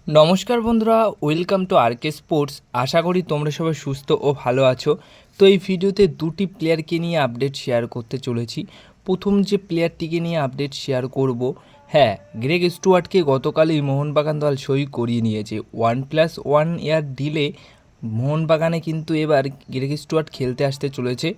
নমস্কার বন্ধুরা, welcome to আরকে sports. আশা করি তোমরা সবাই সুস্থ ও ভালো আছো। তো এই ভিডিওতে দুটি প্লেয়ারকে নিয়ে আপডেট শেয়ার করতে চলেছি। প্রথম যে প্লেয়ারটিকে নিয়ে আপডেট শেয়ার করব, হ্যাঁ, গ্রেগ স্টুয়ার্টকে গতকালই মোহনবাগান দল সই করিয়ে নিয়েছে। 1+1 ইয়ার ডিলে মোহনবাগানে কিন্তু এবার গ্রেগ স্টুয়ার্ট খেলতে আসতে চলেছে।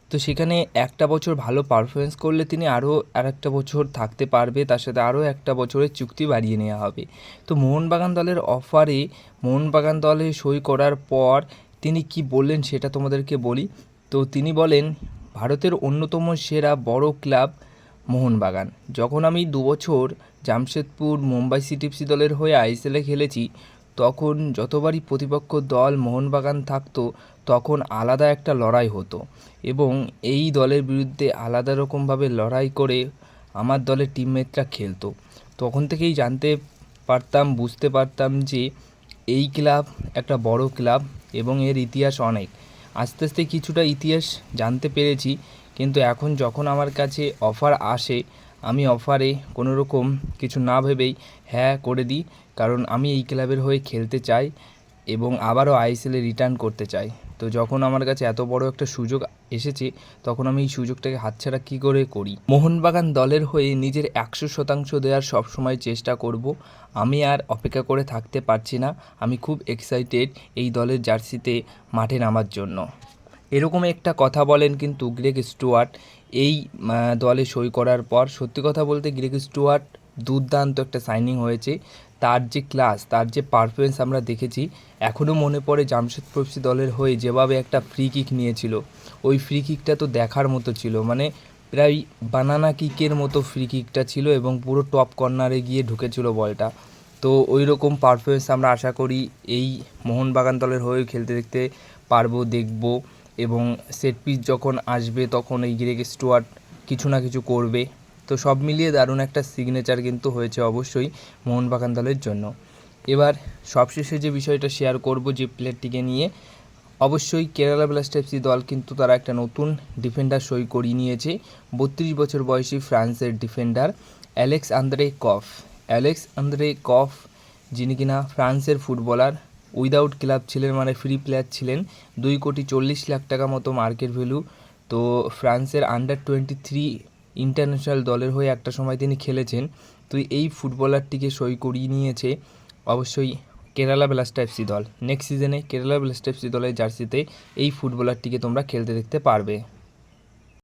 তো সেখানে একটা বছর ভালো পারফরমেন্স করলে তিনি আরও আরেকটা বছর থাকতে পারবে, তার সাথে আরও একটা বছরের চুক্তি বাড়িয়ে নেওয়া হবে। তো মোহনবাগান দলের অফারে মোহনবাগান দলে সই করার পর তিনি কি বললেন সেটা তোমাদেরকে বলি। তো তিনি বলেন, ভারতের অন্যতম সেরা বড় ক্লাব মোহনবাগান। যখন আমি 2 বছর জামশেদপুর মুম্বাই সিটি এফসি দলের হয়ে আইএসএলে খেলেছি, তখন যতবারই প্রতিপক্ষ দল মোহনবাগান থাকতো তখন আলাদা একটা লড়াই হতো এবং এই দলের বিরুদ্ধে আলাদা রকমভাবে লড়াই করে আমার দলের টিমমেটরা খেলতো। তখন থেকেই জানতে পারতাম, বুঝতে পারতাম যে এই ক্লাব একটা বড় ক্লাব এবং এর ইতিহাস অনেক। আস্তে আস্তে কিছুটা ইতিহাস জানতে পেরেছি, কিন্তু এখন যখন আমার কাছে অফার আসে আমি অফারে কোনো রকম কিছু না ভেবেই হ্যাঁ করে দিই, কারণ আমি এই ক্লাবের হয়ে খেলতে চাই এবং আবারও আইএসএলে রিটার্ন করতে চাই। তো যখন আমার কাছে এত বড় একটা সুযোগ এসেছে তখন আমি এই সুযোগটাকে হাতছাড়া কী করে করি। মোহনবাগান দলের হয়ে নিজের 100% দেওয়ার সবসময় চেষ্টা করব। আমি আর অপেক্ষা করে থাকতে পারছি না, আমি খুব এক্সাইটেড এই দলের জার্সিতে মাঠে নামার জন্য। এরকম একটা কথা বলেন কিন্তু গ্রেগ স্টুয়ার্ট এই দলে সই করার পর। সত্যি কথা বলতে গ্রেগ স্টুয়ার্ট দুর্দান্ত একটা সাইনিং হয়েছে। তার যে ক্লাস, তার যে পারফরমেন্স আমরা দেখেছি, এখনও মনে পড়ে জামশেদপুর এফসি দলের হয়ে যেভাবে একটা ফ্রি কিক নিয়েছিল, ওই ফ্রি কিকটা তো দেখার মতো ছিল, মানে প্রায় বানানা কিকের মতো ফ্রি কিকটা ছিল এবং পুরো টপ কর্নারে গিয়ে ঢুকেছিল বলটা। তো ওই রকম পারফরমেন্স আমরা আশা করি এই মোহনবাগান দলের হয়ে খেলতে দেখতে পারবো, দেখব। এবং সেট পিস যখন আসবে তখন এই গ্রেগ স্টুয়ার্ট কিছু না কিছু করবে। তো সব মিলিয়ে দারুণ একটা সিগনেচার কিন্তু হয়েছে অবশ্যই মোহনবাগান দলের জন্য। এবার সবশেষে যে বিষয়টা শেয়ার করব যে প্লেয়ারটিকে নিয়ে, অবশ্যই কেরালা ব্লাস্টার এফসি দল কিন্তু তারা একটা নতুন ডিফেন্ডার সই করিয়ে নিয়েছে। 32 বছর বয়সী ফ্রান্সের ডিফেন্ডার অ্যালেক্স আন্দ্রে কফ। অ্যালেক্স আন্দ্রে কফ, যিনি কিনা ফ্রান্সের ফুটবলার, উইদাউট ক্লাব ছিলেন, মানে ফ্রি প্লেয়ার ছিলেন। 2,40,00,000 টাকা মতো মার্কেট ভ্যালু। তো ফ্রান্সের আন্ডার-23 ইন্টারন্যাশনাল দলের হয়ে একটা সময় তিনি খেলেছেন। তো এই ফুটবলারটিকে সই করিয়ে নিয়েছে অবশ্যই কেরালা ব্লাস্টার এফসি দল। নেক্সট সিজনে কেরালা ব্লাস্টার এফসি দলের জার্সিতে এই ফুটবলারটিকে তোমরা খেলতে দেখতে পারবে।